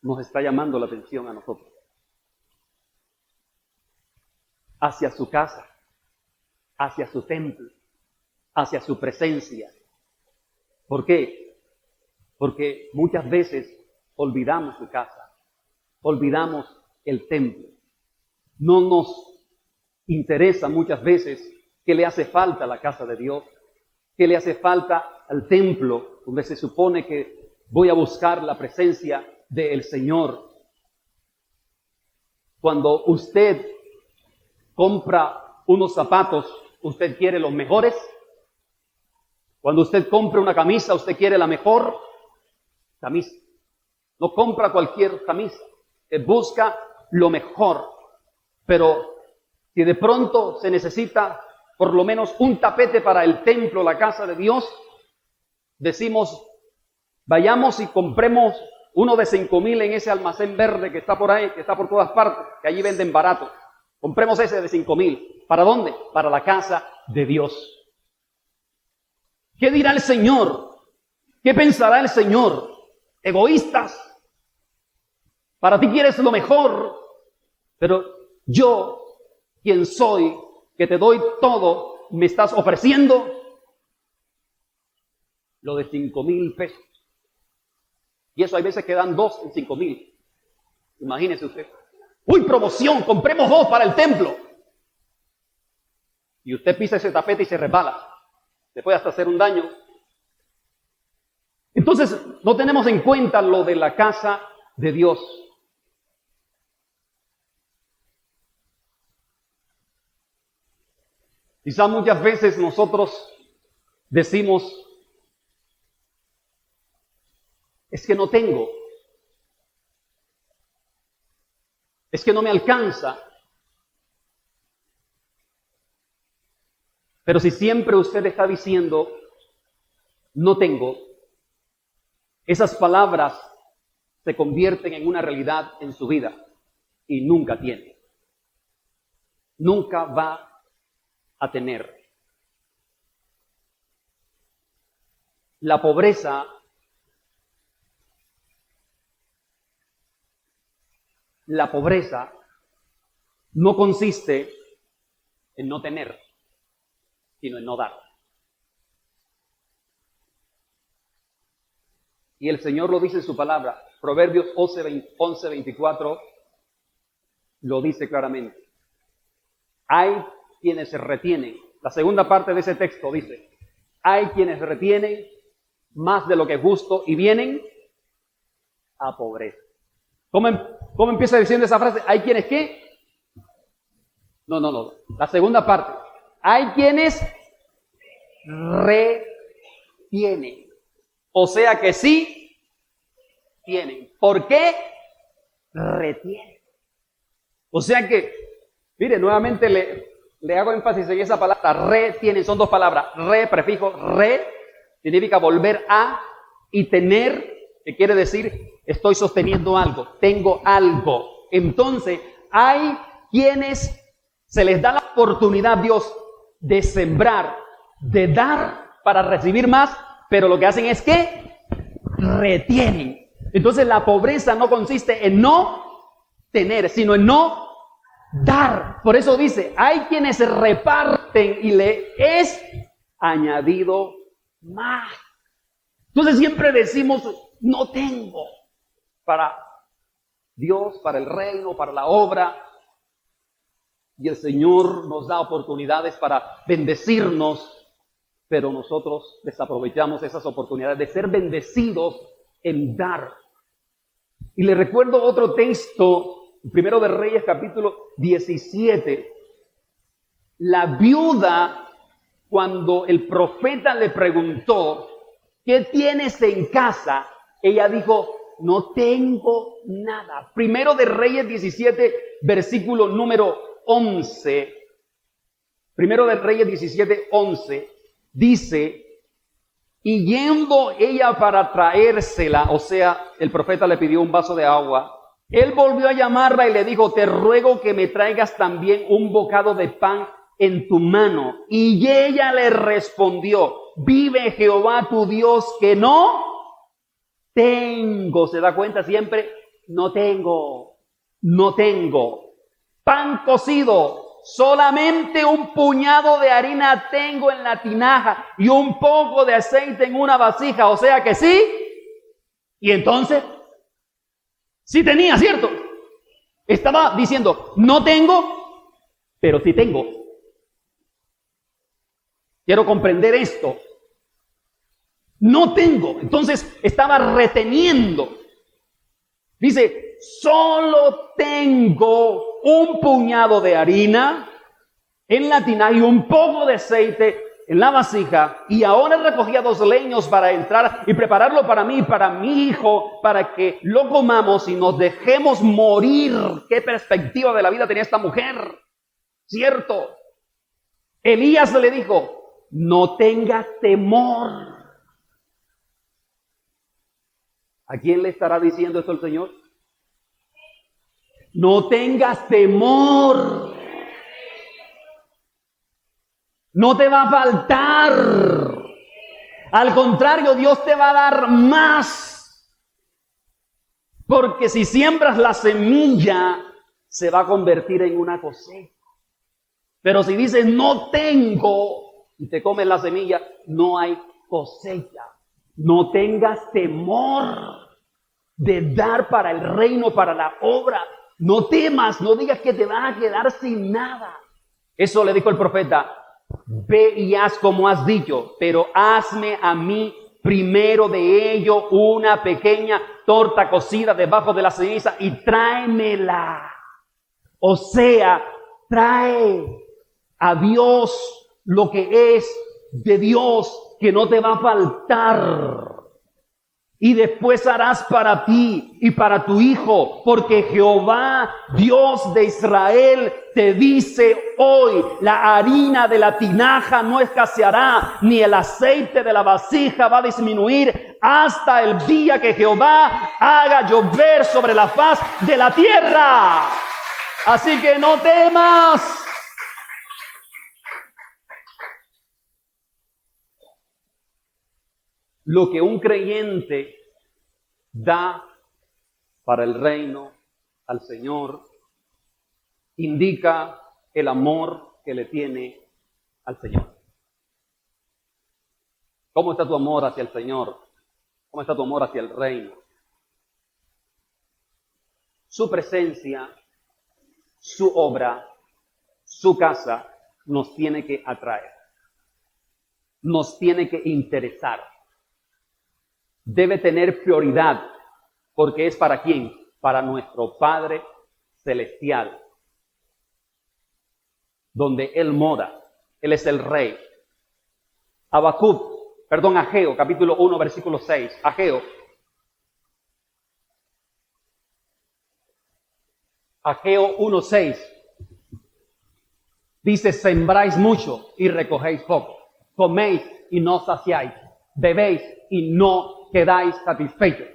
nos está llamando la atención a nosotros. Hacia su casa, hacia su templo, hacia su presencia. ¿Por qué? Porque muchas veces olvidamos su casa, olvidamos el templo. No nos interesa muchas veces qué le hace falta a la casa de Dios, qué le hace falta al templo, donde se supone que voy a buscar la presencia del Señor. Cuando usted compra unos zapatos, usted quiere los mejores. Cuando usted compra una camisa, usted quiere la mejor camisa. No compra cualquier camisa, usted busca lo mejor. Pero si de pronto se necesita por lo menos un tapete para el templo, la casa de Dios, decimos, vayamos y compremos uno de 5,000 en ese almacén verde que está por ahí, que está por todas partes, que allí venden barato. Compremos ese de 5,000. ¿Para dónde? Para la casa de Dios. ¿Qué dirá el Señor? ¿Qué pensará el Señor? Egoístas. Para ti quieres lo mejor, pero yo, quien soy, que te doy todo, me estás ofreciendo lo de 5,000 pesos. Y eso hay veces que dan 2 en 5,000. Imagínese usted. ¡Uy, promoción! ¡Compremos 2 para el templo! Y usted pisa ese tapete y se resbala. Le puede hasta hacer un daño. Entonces, no tenemos en cuenta lo de la casa de Dios. Quizá muchas veces nosotros decimos, es que no tengo, es que no me alcanza. Pero si siempre usted está diciendo, no tengo, esas palabras se convierten en una realidad en su vida y nunca tiene. Nunca va a tener. La pobreza no consiste en no tener, sino en no dar. Y el Señor lo dice en su palabra. Proverbios 11:24 lo dice claramente. Hay quienes se retienen. La segunda parte de ese texto dice, hay quienes retienen más de lo que es justo y vienen a pobreza. ¿Cómo empieza diciendo esa frase? ¿Hay quienes qué? No. La segunda parte. Hay quienes retienen. O sea que sí tienen. ¿Por qué? Retienen. O sea que, mire, nuevamente le hago énfasis en esa palabra. Retienen, son dos palabras. Prefijo, significa volver a, y tener, que quiere decir, estoy sosteniendo algo, tengo algo. Entonces, hay quienes se les da la oportunidad, Dios, de sembrar, de dar para recibir más, pero lo que hacen es que retienen. Entonces, la pobreza no consiste en no tener, sino en no dar. Por eso dice, hay quienes reparten y le es añadido más. Entonces siempre decimos, no tengo para Dios, para el reino, para la obra. Y el Señor nos da oportunidades para bendecirnos, pero nosotros desaprovechamos esas oportunidades de ser bendecidos en dar. Y le recuerdo otro texto, Primero de Reyes, capítulo 17. La viuda, cuando el profeta le preguntó, ¿qué tienes en casa? Ella dijo, no tengo nada. Primero de Reyes 17, versículo número 11. Primero de Reyes 17, 11. Dice, y yendo ella para traérsela, o sea, el profeta le pidió un vaso de agua. Él volvió a llamarla y le dijo, te ruego que me traigas también un bocado de pan en tu mano. Y ella le respondió, vive Jehová tu Dios que no tengo. ¿Se da cuenta siempre? No tengo. Pan cocido, solamente un puñado de harina tengo en la tinaja y un poco de aceite en una vasija. O sea que sí. Y entonces, sí tenía, ¿cierto? Estaba diciendo, no tengo, pero sí tengo. Quiero comprender esto. No tengo. Entonces estaba reteniendo. Dice, solo tengo un puñado de harina en la tinaja y un poco de aceite en la vasija. Y ahora recogía 2 leños para entrar y prepararlo para mí y para mi hijo, para que lo comamos y nos dejemos morir. ¿Qué perspectiva de la vida tenía esta mujer? ¿Cierto? Elías le dijo, no tengas temor. ¿A quién le estará diciendo esto el Señor? No tengas temor. No te va a faltar. Al contrario, Dios te va a dar más. Porque si siembras la semilla, se va a convertir en una cosecha. Pero si dices, no tengo, y te comes la semilla, no hay cosecha. No tengas temor de dar para el reino, para la obra. No temas, no digas que te vas a quedar sin nada. Eso le dijo el profeta. Ve y haz como has dicho, pero hazme a mí primero de ello una pequeña torta cocida debajo de la ceniza y tráemela. O sea, trae a Dios lo que es de Dios, que no te va a faltar. Y después harás para ti y para tu hijo, porque Jehová, Dios de Israel, te dice hoy: la harina de la tinaja no escaseará, ni el aceite de la vasija va a disminuir, hasta el día que Jehová haga llover sobre la faz de la tierra. Así que no temas. Lo que un creyente da para el reino al Señor indica el amor que le tiene al Señor. ¿Cómo está tu amor hacia el Señor? ¿Cómo está tu amor hacia el reino? Su presencia, su obra, su casa nos tiene que atraer, nos tiene que interesar. Debe tener prioridad, porque es ¿para quién? Para nuestro Padre Celestial, donde Él mora. Él es el Rey. Ageo, capítulo 1, versículo 6. Ageo 1:6. Dice: sembráis mucho y recogéis poco. Coméis y no saciáis. Bebéis y no quedáis satisfechos.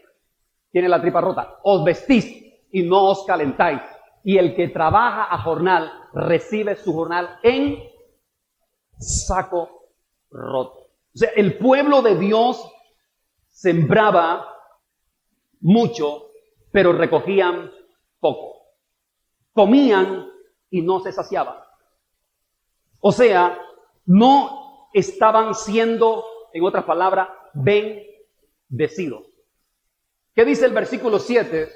Tiene la tripa rota. Os vestís y no os calentáis. Y el que trabaja a jornal recibe su jornal en saco roto. O sea, el pueblo de Dios sembraba mucho, pero recogían poco. Comían y no se saciaban. O sea, no estaban siendo, en otras palabras, bendecidos. ¿Qué dice el versículo 7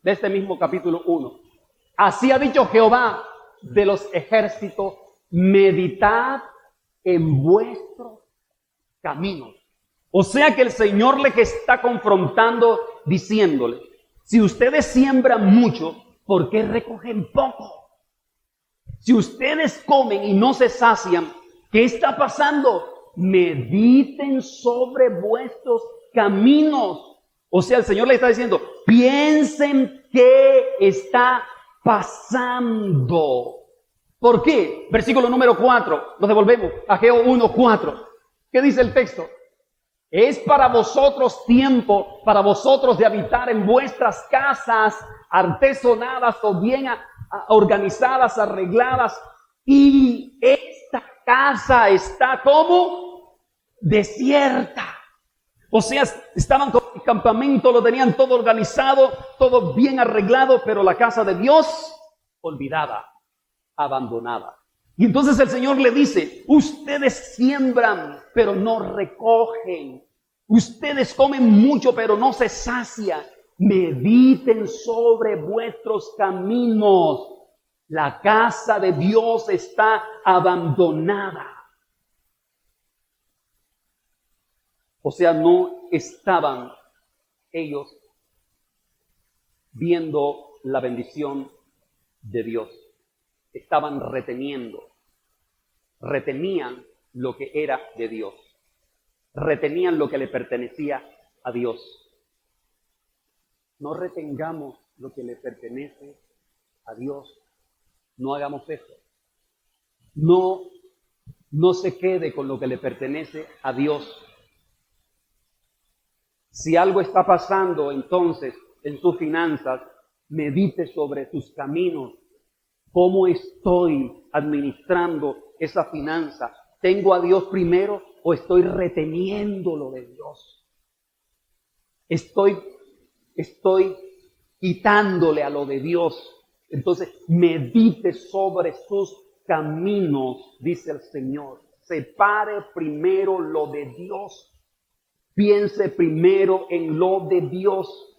de este mismo capítulo 1? Así ha dicho Jehová de los ejércitos: meditad en vuestros caminos. O sea que el Señor les está confrontando diciéndole: si ustedes siembran mucho, ¿por qué recogen poco? Si ustedes comen y no se sacian, ¿qué está pasando? Mediten sobre vuestros caminos. O sea, el Señor le está diciendo: piensen qué está pasando. ¿Por qué? Versículo número 4. Nos devolvemos. Ageo 1:4. ¿Qué dice el texto? Es para vosotros tiempo, para vosotros de habitar en vuestras casas artesonadas o bien organizadas, arregladas. Y esta casa está como desierta. O sea, estaban con el campamento, lo tenían todo organizado, todo bien arreglado, pero la casa de Dios olvidada, abandonada. Y entonces el Señor le dice: ustedes siembran, pero no recogen. Ustedes comen mucho, pero no se sacian. Mediten sobre vuestros caminos. La casa de Dios está abandonada. O sea, no estaban ellos viendo la bendición de Dios. Estaban retenían lo que era de Dios. Retenían lo que le pertenecía a Dios. No retengamos lo que le pertenece a Dios. No hagamos eso. No se quede con lo que le pertenece a Dios. Si algo está pasando entonces en tus finanzas, medite sobre tus caminos. ¿Cómo estoy administrando esa finanza? ¿Tengo a Dios primero o estoy reteniendo lo de Dios? Estoy quitándole a lo de Dios. Entonces, medite sobre sus caminos, dice el Señor. Separe primero lo de Dios. Piense primero en lo de Dios.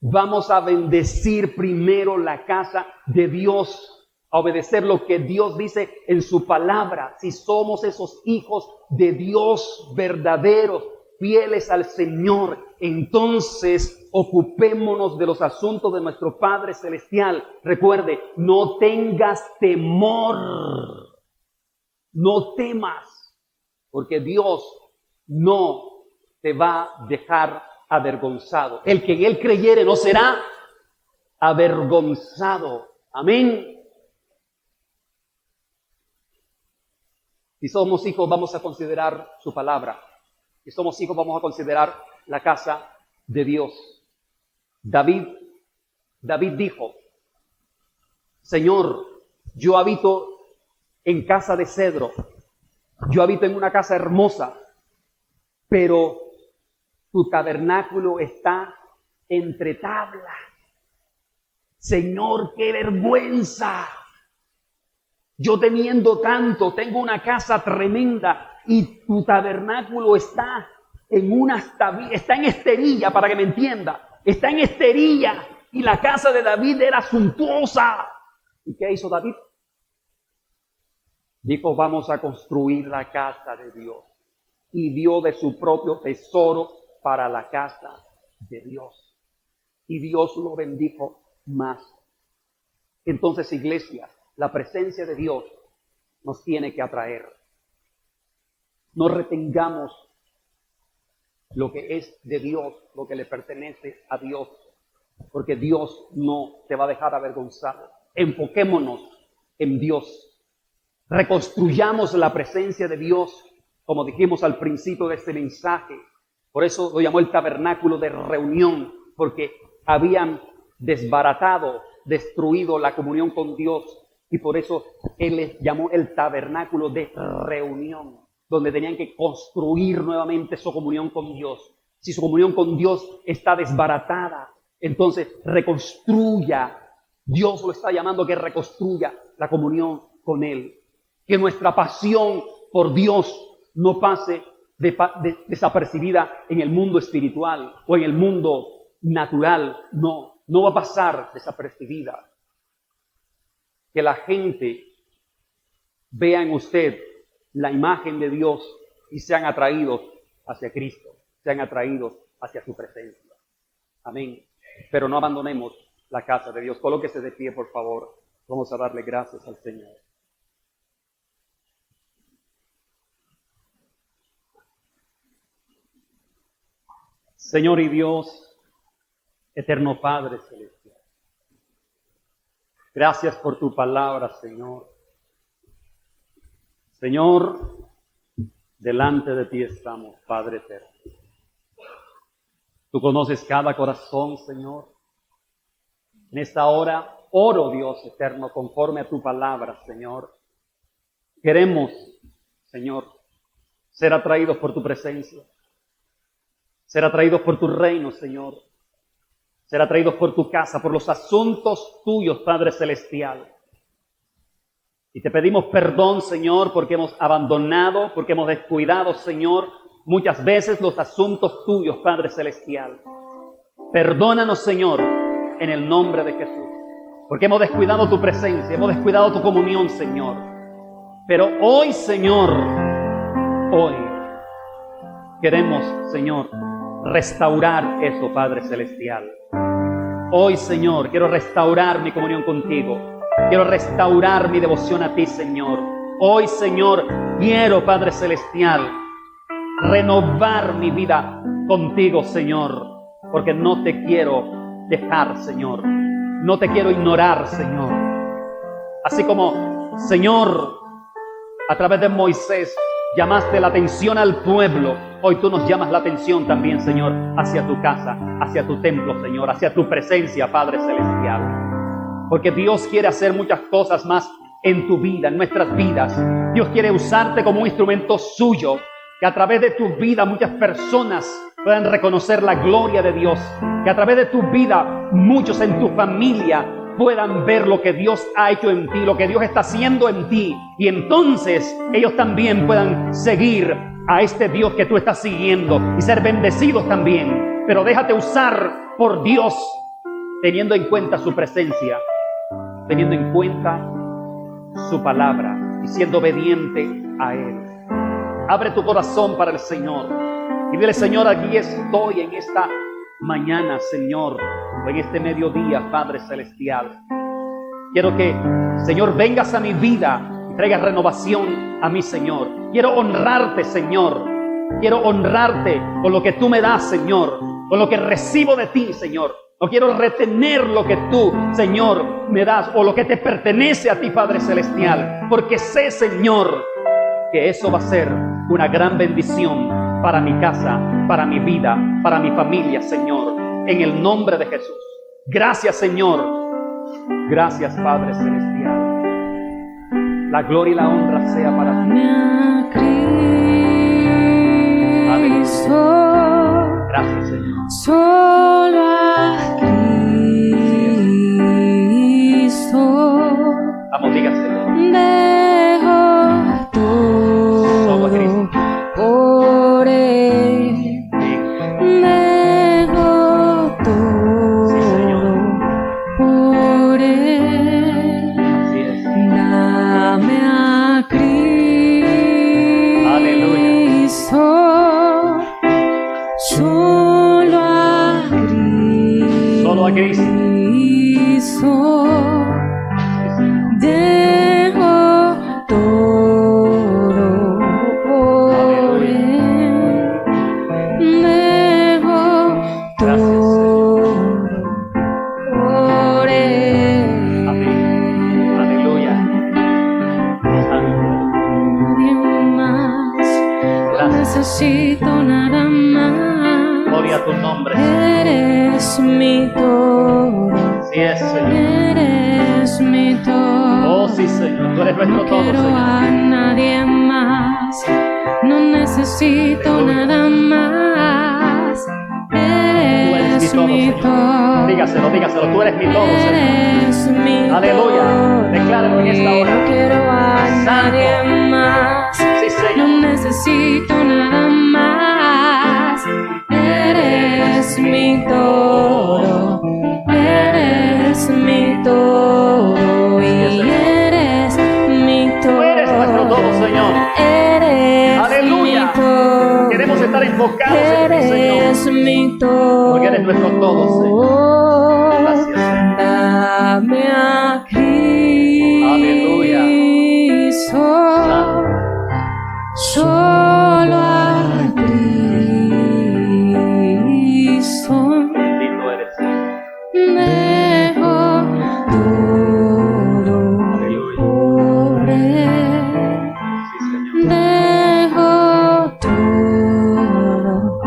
Vamos a bendecir primero la casa de Dios, a obedecer lo que Dios dice en su palabra. Si somos esos hijos de Dios verdaderos, fieles al Señor, entonces ocupémonos de los asuntos de nuestro Padre Celestial. Recuerde, no tengas temor. No temas, porque Dios no te va a dejar avergonzado. El que en Él creyere no será avergonzado. Amén. Si somos hijos, vamos a considerar su palabra. Si somos hijos, vamos a considerar la casa de Dios. David dijo, Señor, yo habito en casa de cedro, yo habito en una casa hermosa, pero tu tabernáculo está entre tablas. Señor, qué vergüenza. Yo teniendo tanto, tengo una casa tremenda y tu tabernáculo está está en esterilla, para que me entienda. Está en esterilla y la casa de David era suntuosa. ¿Y qué hizo David? Dijo, vamos a construir la casa de Dios. Y dio de su propio tesoro para la casa de Dios. Y Dios lo bendijo más. Entonces, iglesia, la presencia de Dios nos tiene que atraer. No retengamos lo que es de Dios, lo que le pertenece a Dios, porque Dios no te va a dejar avergonzado. Enfoquémonos en Dios. Reconstruyamos la presencia de Dios, como dijimos al principio de este mensaje. Por eso lo llamó el tabernáculo de reunión, porque habían desbaratado, destruido la comunión con Dios. Y por eso Él les llamó el tabernáculo de reunión, donde tenían que construir nuevamente su comunión con Dios. Si su comunión con Dios está desbaratada, entonces reconstruya. Dios lo está llamando que reconstruya la comunión con Él. Que nuestra pasión por Dios no pase desapercibida en el mundo espiritual o en el mundo natural. No va a pasar desapercibida. Que la gente vea en usted la imagen de Dios y sean atraídos hacia Cristo, sean atraídos hacia su presencia. Amén. Pero no abandonemos la casa de Dios. Colóquese de pie, por favor. Vamos a darle gracias al Señor. Señor y Dios, eterno Padre celestial, gracias por tu palabra, Señor. Señor, delante de ti estamos, Padre eterno. Tú conoces cada corazón, Señor. En esta hora oro, Dios eterno, conforme a tu palabra, Señor. Queremos, Señor, ser atraídos por tu presencia. Ser atraídos por tu reino, Señor. Ser atraídos por tu casa, por los asuntos tuyos, Padre celestial. Y te pedimos perdón, Señor, porque hemos abandonado, porque hemos descuidado, Señor, muchas veces los asuntos tuyos, Padre celestial. Perdónanos, Señor, en el nombre de Jesús, porque hemos descuidado tu presencia, hemos descuidado tu comunión, Señor. Pero hoy, Señor, hoy queremos, Señor, restaurar eso, Padre celestial. Hoy, Señor, quiero restaurar mi comunión contigo. Quiero restaurar mi devoción a ti, Señor. Hoy, Señor, quiero, Padre celestial, renovar mi vida contigo, Señor, porque no te quiero dejar, Señor. No te quiero ignorar, Señor. Así como, Señor, a través de Moisés llamaste la atención al pueblo, hoy tú nos llamas la atención también, Señor, hacia tu casa, hacia tu templo, Señor, hacia tu presencia, Padre celestial. Porque Dios quiere hacer muchas cosas más en tu vida, en nuestras vidas. Dios quiere usarte como un instrumento suyo, que a través de tu vida muchas personas puedan reconocer la gloria de Dios, que a través de tu vida muchos en tu familia puedan ver lo que Dios ha hecho en ti, lo que Dios está haciendo en ti, y entonces ellos también puedan seguir a este Dios que tú estás siguiendo y ser bendecidos también. Pero déjate usar por Dios, teniendo en cuenta su presencia, teniendo en cuenta su palabra y siendo obediente a Él. Abre tu corazón para el Señor y dile: Señor, aquí estoy en esta mañana, Señor, o en este mediodía, Padre celestial. Quiero que, Señor, vengas a mi vida y traiga renovación a mí, Señor. Quiero honrarte, Señor. Quiero honrarte con lo que tú me das, Señor, con lo que recibo de ti, Señor. No quiero retener lo que tú, Señor, me das o lo que te pertenece a ti, Padre Celestial, porque sé, Señor, que eso va a ser una gran bendición para mi casa, para mi vida, para mi familia, Señor, en el nombre de Jesús. Gracias, Señor. Gracias, Padre Celestial. La gloria y la honra sea para ti. Aleluya. Gracias, Señor. Solo a Cristo. Vamos, dígaselo. Dejo todo por Él. Dejo todo por Él. Así es. Dame a Cristo. Aleluya. Solo a Cristo. Solo a Cristo. Dejo todo por Él. Dejo todo por Él. Amén. Aleluya. Nadie más. No Gracias. necesito nada más. Gloria a tu nombre. Eres mi todo. Así es, Señor. Eres mi todo. Oh, sí, Señor. Tú eres nuestro No todo, quiero Señor. a nadie más. No necesito Aleluya. nada más. Tú eres Eres mi todo, mi Señor. todo. Dígaselo, dígaselo. Tú eres mi todo, Señor. Eres mi Aleluya. todo. Decláralo en esta hora. No quiero a nadie más. Sí, Señor. No necesito nada más. Eres mi todo. Eres mi todo. Y eres mi todo. Tú eres nuestro todo, Señor. Eres Aleluya. mi todo. Queremos estar enfocados en ti, Señor. Eres mi todo. Porque eres nuestro todo, Señor. Gracias, Señor. Dame a Cristo. Aleluya. Santo. Solo a Cristo. Bendito eres, Señor. Dejo todo Aleluya. por Él. Sí, Señor. Dejo todo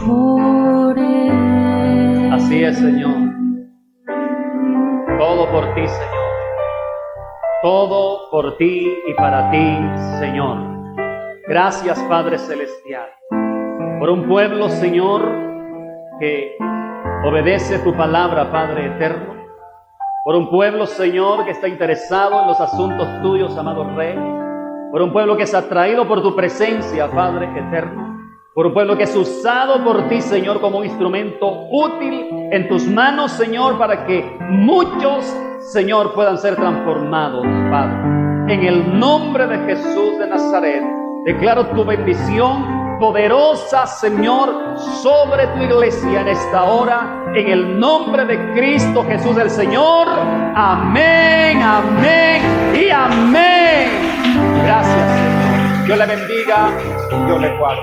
por Él. Así es, Señor. Todo por ti, Señor. Todo por ti y para ti, Señor. Gracias, Padre Celestial, por un pueblo, Señor, que obedece tu palabra, Padre eterno. Por un pueblo, Señor, que está interesado en los asuntos tuyos, amado Rey. Por un pueblo que es atraído por tu presencia, Padre eterno. Por un pueblo que es usado por ti, Señor, como un instrumento útil en tus manos, Señor, para que muchos, Señor, puedan ser transformados, Padre. En el nombre de Jesús de Nazaret, declaro tu bendición poderosa, Señor, sobre tu iglesia en esta hora, en el nombre de Cristo Jesús el Señor. Amén, amén y amén. Gracias, Señor. Dios le bendiga, Dios le guarde.